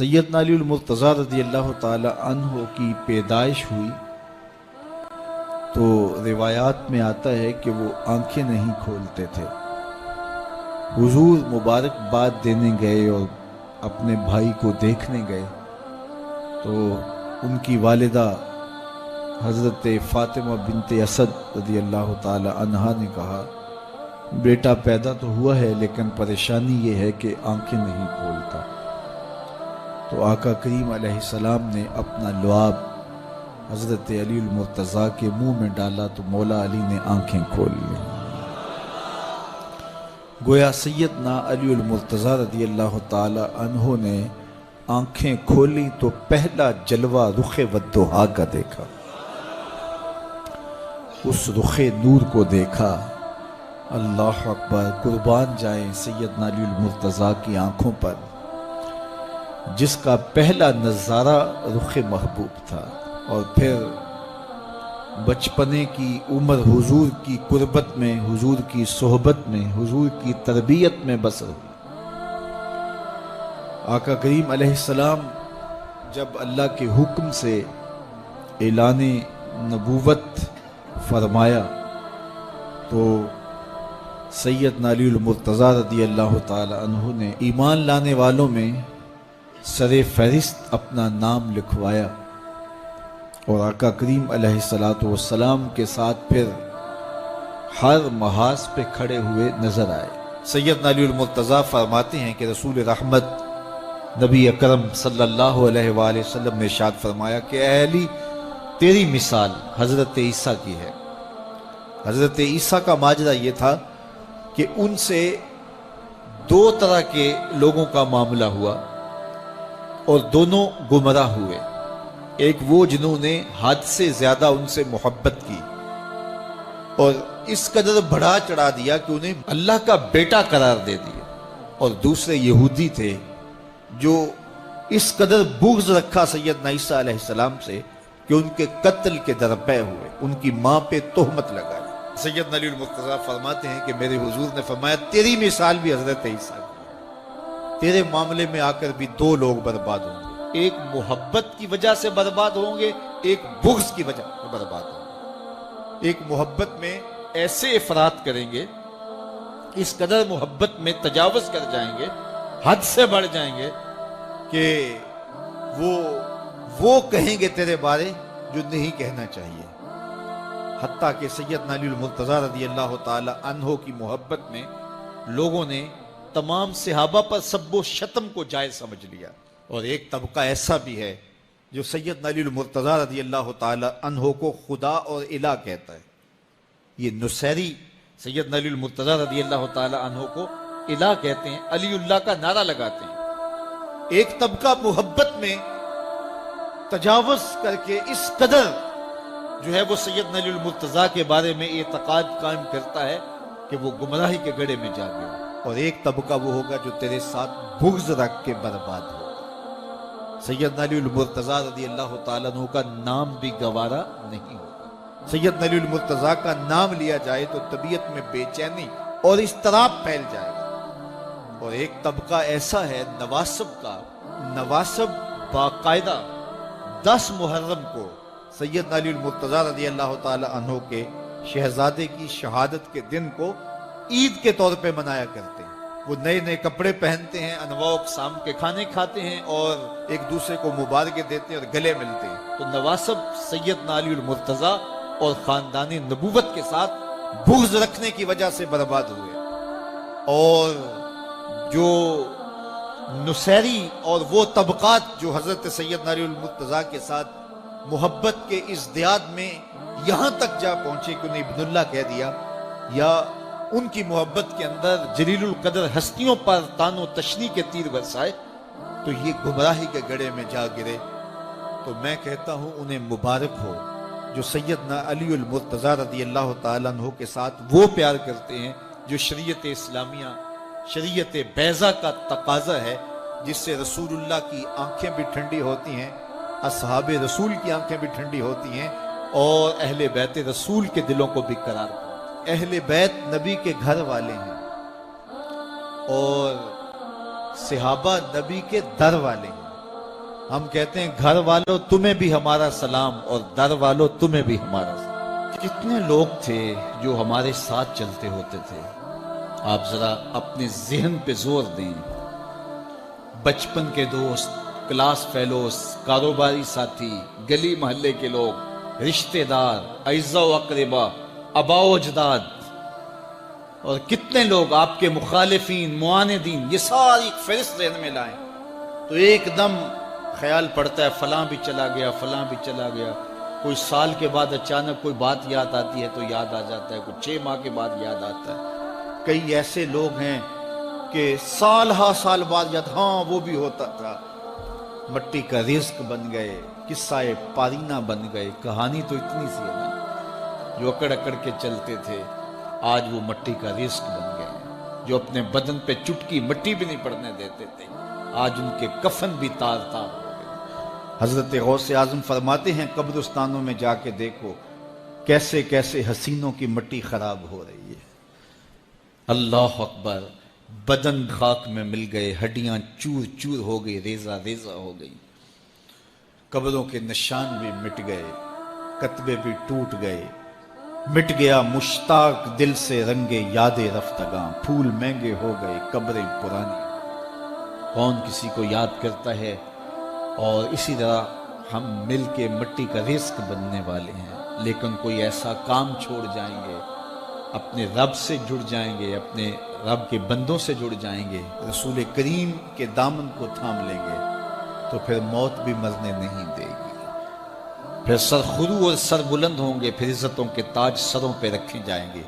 سیدنا علی المرتضیٰ رضی اللہ تعالی عنہ کی پیدائش ہوئی تو روایات میں آتا ہے کہ وہ آنکھیں نہیں کھولتے تھے۔ حضور مبارکباد دینے گئے اور اپنے بھائی کو دیکھنے گئے تو ان کی والدہ حضرت فاطمہ بنت اسد رضی اللہ تعالی عنہا نے کہا، بیٹا پیدا تو ہوا ہے لیکن پریشانی یہ ہے کہ آنکھیں نہیں کھولتا۔ تو آقا کریم علیہ السلام نے اپنا لعاب حضرت علی المرتضیٰ کے منہ میں ڈالا تو مولا علی نے آنکھیں کھول لی۔ گویا سیدنا علی المرتضیٰ رضی اللہ تعالی عنہ نے آنکھیں کھولی تو پہلا جلوہ رخ والضحیٰ کا دیکھا، اس رخ نور کو دیکھا۔ اللہ اکبر، قربان جائیں سیدنا علی المرتضیٰ کی آنکھوں پر، جس کا پہلا نظارہ رخ محبوب تھا، اور پھر بچپنے کی عمر حضور کی قربت میں، حضور کی صحبت میں، حضور کی تربیت میں بسر ہوئی۔ آقا کریم علیہ السلام جب اللہ کے حکم سے اعلان نبوت فرمایا تو سیدنا علی المرتضیٰ رضی اللہ تعالی عنہ نے ایمان لانے والوں میں سر فہرست اپنا نام لکھوایا، اور آقا کریم علیہ السلام کے ساتھ پھر ہر محاذ پہ کھڑے ہوئے نظر آئے۔ سیدنا علی المرتضیٰ فرماتے ہیں کہ رسول رحمت نبی اکرم صلی اللہ علیہ وآلہ وسلم نے ارشاد فرمایا کہ اے علی، تیری مثال حضرت عیسیٰ کی ہے۔ حضرت عیسیٰ کا ماجرا یہ تھا کہ ان سے دو طرح کے لوگوں کا معاملہ ہوا اور دونوں گمراہ ہوئے۔ ایک وہ جنہوں نے حد سے زیادہ ان سے محبت کی اور اس قدر بڑھا چڑھا دیا کہ انہیں اللہ کا بیٹا قرار دے دیا، اور دوسرے یہودی تھے جو اس قدر بغض رکھا سیدنا عیسیٰ علیہ السلام سے کہ ان کے قتل کے درپے ہوئے، ان کی ماں پہ تہمت لگائی۔ سیدنا علی المرتضیٰ فرماتے ہیں کہ میرے حضور نے فرمایا تیری مثال بھی حضرت عیسیٰ کی ہے، تیرے معاملے میں آ کر بھی دو لوگ برباد ہوں گے، ایک محبت کی وجہ سے برباد ہوں گے، ایک بغض کی وجہ سے برباد ہوں گے۔ ایک محبت میں ایسے افراط کریں گے، اس قدر محبت میں تجاوز کر جائیں گے، حد سے بڑھ جائیں گے کہ وہ کہیں گے تیرے بارے جو نہیں کہنا چاہیے۔ حتیٰ کہ سیدنا علی المرتضیٰ رضی اللہ تعالی عنہ کی محبت میں لوگوں نے تمام صحابہ پر سب و شتم کو جائز سمجھ لیا، اور ایک طبقہ ایسا بھی ہے جو سیدنا علی المرتضیٰ رضی اللہ تعالی عنہ کو خدا اور الہ کہتا ہے۔ یہ نصیری سیدنا علی المرتضیٰ رضی اللہ تعالی عنہ کو الہ کہتے ہیں، علی اللہ کا نعرہ لگاتے ہیں۔ ایک طبقہ محبت میں تجاوز کر کے اس قدر جو ہے وہ سیدنا علی المرتضیٰ کے بارے میں اعتقاد قائم کرتا ہے کہ وہ گمراہی کے گڑھے میں جا گیا، اور ایک طبقہ وہ ہوگا جو تیرے ساتھ بغض رکھ کے برباد ہوگا۔ سیدنا علی المرتضیٰ رضی اللہ تعالیٰ عنہ کا نام بھی گوارا نہیں ہوگا۔ سیدنا علی المرتضیٰ کا نام لیا جائے تو طبیعت میں بے چینی اور اضطراب پھیل جائے گا۔ اور ایک طبقہ ایسا ہے نواسب کا، نواسب باقاعدہ 10 محرم کو سیدنا علی المرتضیٰ رضی اللہ تعالی عنہ کے شہزادے کی شہادت کے دن کو عید کے طور پہ منایا کرتے ہیں۔ وہ نئے نئے کپڑے پہنتے ہیں، انواع اقسام کے کھانے کھاتے ہیں اور ایک دوسرے کو مبارکیں دیتے ہیں اور گلے ملتے ہیں۔ تو نواسب سیدنا علی المرتضیٰ اور خاندان نبوت کے ساتھ بغض رکھنے کی وجہ سے برباد ہوئے، اور جو نصیری اور وہ طبقات جو حضرت سیدنا علی المرتضیٰ کے ساتھ محبت کے ازدیاد میں یہاں تک جا پہنچے کہ انہیں ابن اللہ کہہ دیا، یا ان کی محبت کے اندر جلیل القدر ہستیوں پر تان و تشنی کے تیر برسائے، تو یہ گمراہی کے گڑھے میں جا گرے۔ تو میں کہتا ہوں انہیں مبارک ہو جو سیدنا علی المرتضیٰ رضی اللہ تعالیٰ عنہ کے ساتھ وہ پیار کرتے ہیں جو شریعت اسلامیہ، شریعت بیضا کا تقاضا ہے، جس سے رسول اللہ کی آنکھیں بھی ٹھنڈی ہوتی ہیں، اصحاب رسول کی آنکھیں بھی ٹھنڈی ہوتی ہیں، اور اہل بیت رسول کے دلوں کو بھی قرار پاتے ہیں۔ اہل بیت نبی کے گھر والے ہیں اور صحابہ نبی کے در والے ہیں۔ ہم کہتے ہیں گھر والوں تمہیں بھی ہمارا سلام اور در والوں تمہیں بھی ہمارا سلام. کتنے لوگ تھے جو ہمارے ساتھ چلتے ہوتے تھے. آپ ذرا اپنے ذہن پہ زور دیں. بچپن کے دوست، کلاس فیلوز، کاروباری ساتھی، گلی محلے کے لوگ، رشتہ دار، اعزاء و اقربا، آباء و اجداد، اور کتنے لوگ آپ کے مخالفین، معاندین، یہ ساری ایک فہرست ذہن میں لائیں تو ایک دم خیال پڑتا ہے فلاں بھی چلا گیا، فلاں بھی چلا گیا. کوئی سال کے بعد اچانک کوئی بات یاد آتی ہے تو یاد آ جاتا ہے، کوئی 6 ماہ کے بعد یاد آتا ہے. کئی ایسے لوگ ہیں کہ سال ہا سال بعد یاد، ہاں وہ بھی ہوتا تھا. مٹی کا رزق بن گئے، قصہ پارینہ بن گئے. کہانی تو اتنی سی ہے نا، جو اکڑ اکڑ کے چلتے تھے آج وہ مٹی کا رزق بن گئے ہیں. جو اپنے بدن پہ چٹکی مٹی بھی نہیں پڑنے دیتے تھے آج ان کے کفن بھی تار تار ہو گئے. حضرت غوث اعظم فرماتے ہیں قبرستانوں میں جا کے دیکھو کیسے کیسے حسینوں کی مٹی خراب ہو رہی ہے. اللہ اکبر. بدن خاک میں مل گئے، ہڈیاں چور چور ہو گئی، ریزہ ریزہ ہو گئی. قبروں کے نشان بھی مٹ گئے، کتبے بھی ٹوٹ گئے. مٹ گیا مشتاق دل سے رنگے یاد رفتگاں. پھول مہنگے ہو گئے، قبریں پرانی. کون کسی کو یاد کرتا ہے؟ اور اسی طرح ہم مل کے مٹی کا رزق بننے والے ہیں، لیکن کوئی ایسا کام چھوڑ جائیں گے، اپنے رب سے جڑ جائیں گے، اپنے رب کے بندوں سے جڑ جائیں گے، رسول کریم کے دامن کو تھام لیں گے تو پھر موت بھی مرنے نہیں دے گی. پھر سر خرو اور سر بلند ہوں گے، پھر عزتوں کے تاج سروں پہ رکھے جائیں گے،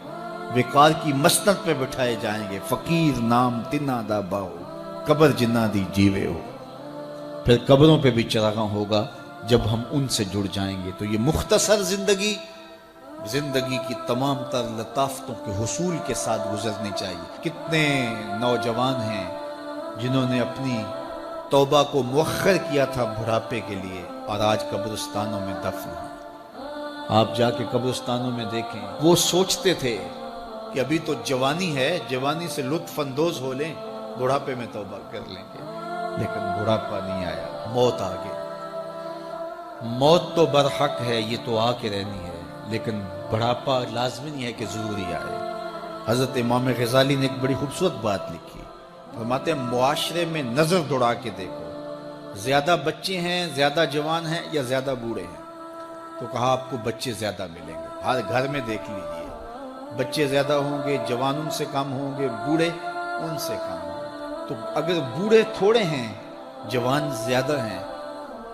وقار کی مسند پہ بٹھائے جائیں گے. فقیر نام تنا دا باہو، قبر جنہ دی جیوے ہو. پھر قبروں پہ بھی چراغاں ہوگا جب ہم ان سے جڑ جائیں گے. تو یہ مختصر زندگی کی تمام تر لطافتوں کے حصول کے ساتھ گزرنی چاہیے. کتنے نوجوان ہیں جنہوں نے اپنی توبہ کو مؤخر کیا تھا بڑھاپے کے لیے اور آج قبرستانوں میں دفن ہیں. آپ جا کے قبرستانوں میں دیکھیں، وہ سوچتے تھے کہ ابھی تو جوانی ہے، جوانی سے لطف اندوز ہو لیں، بڑھاپے میں توبہ کر لیں گے. لیکن بڑھاپا نہیں آیا، موت آ گئی. موت تو برحق ہے، یہ تو آ کے رہنی ہے، لیکن بڑھاپا لازمی نہیں ہے کہ ضروری آئے. حضرت امام غزالی نے ایک بڑی خوبصورت بات لکھی. فرماتے ہیں معاشرے میں نظر دوڑا کے دیکھو، زیادہ بچے ہیں، زیادہ جوان ہیں یا زیادہ بوڑھے ہیں؟ تو کہا آپ کو بچے زیادہ ملیں گے. ہر گھر میں دیکھ لیجئے، بچے زیادہ ہوں گے، جوان ان سے کم ہوں گے، بوڑھے ان سے کم ہوں گے. تو اگر بوڑھے تھوڑے ہیں، جوان زیادہ ہیں،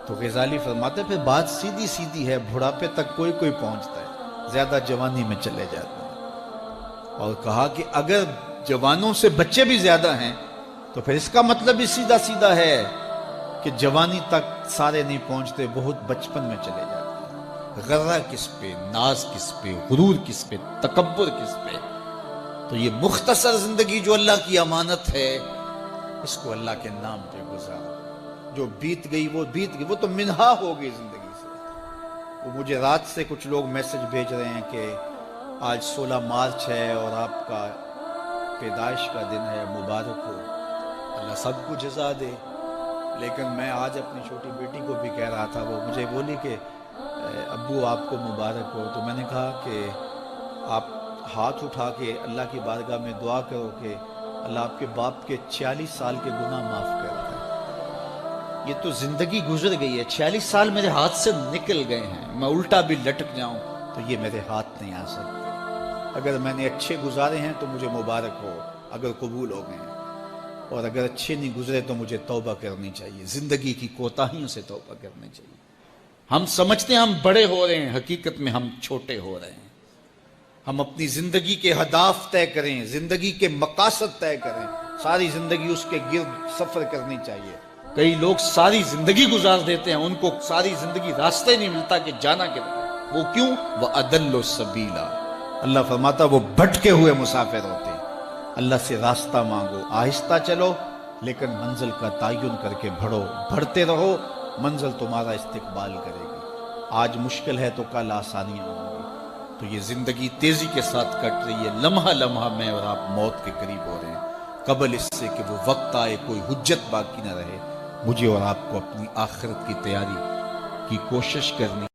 تو غزالی فرماتے ہیں پھر بات سیدھی سیدھی ہے، بڑھاپے تک کوئی کوئی پہنچتا ہے، زیادہ جوانی میں چلے جاتے ہیں. اور کہا کہ اگر جوانوں سے بچے بھی زیادہ ہیں تو پھر اس کا مطلب ہی سیدھا سیدھا ہے کہ جوانی تک سارے نہیں پہنچتے، بہت بچپن میں چلے جاتے ہیں. غرہ کس پہ، ناز کس پہ، غرور کس پہ، تکبر کس پہ؟ تو یہ مختصر زندگی جو اللہ کی امانت ہے، اس کو اللہ کے نام پہ گزارو. جو بیت گئی وہ بیت گئی، وہ تو منہا ہو گئی زندگی سے. وہ مجھے رات سے کچھ لوگ میسج بھیج رہے ہیں کہ آج 16 مارچ ہے اور آپ کا پیدائش کا دن ہے، مبارک ہو. اللہ سب کو جزا دے. لیکن میں آج اپنی چھوٹی بیٹی کو بھی کہہ رہا تھا، وہ مجھے بولی کہ ابو آپ کو مبارک ہو. تو میں نے کہا کہ آپ ہاتھ اٹھا کے اللہ کی بارگاہ میں دعا کرو کہ اللہ آپ کے باپ کے 46 سال کے گناہ معاف کر دے. یہ تو زندگی گزر گئی ہے، 46 سال میرے ہاتھ سے نکل گئے ہیں. میں الٹا بھی لٹک جاؤں تو یہ میرے ہاتھ نہیں آ سکتے. اگر میں نے اچھے گزارے ہیں تو مجھے مبارک ہو اگر قبول ہو گئے ہیں، اور اگر اچھے نہیں گزرے تو مجھے توبہ کرنی چاہیے. زندگی کی کوتاہیوں سے توبہ کرنی چاہیے. ہم سمجھتے ہیں ہم بڑے ہو رہے ہیں، حقیقت میں ہم چھوٹے ہو رہے ہیں. ہم اپنی زندگی کے اہداف طے کریں، زندگی کے مقاصد طے کریں. ساری زندگی اس کے گرد سفر کرنی چاہیے. کئی لوگ ساری زندگی گزار دیتے ہیں، ان کو ساری زندگی راستہ نہیں ملتا کہ جانا کدھر. وہ کیوں؟ وَأَضَلُّ السَّبِيلَ. اللہ فرماتا وہ بھٹکے ہوئے مسافر ہوتے ہیں. اللہ سے راستہ مانگو، آہستہ چلو لیکن منزل کا تعین کر کے بڑھو. بڑھتے رہو، منزل تمہارا استقبال کرے گی. آج مشکل ہے تو کل آسانیاں ہوں گی. تو یہ زندگی تیزی کے ساتھ کٹ رہی ہے. لمحہ لمحہ میں اور آپ موت کے قریب ہو رہے ہیں. قبل اس سے کہ وہ وقت آئے کوئی حجت باقی نہ رہے، مجھے اور آپ کو اپنی آخرت کی تیاری کی کوشش کرنی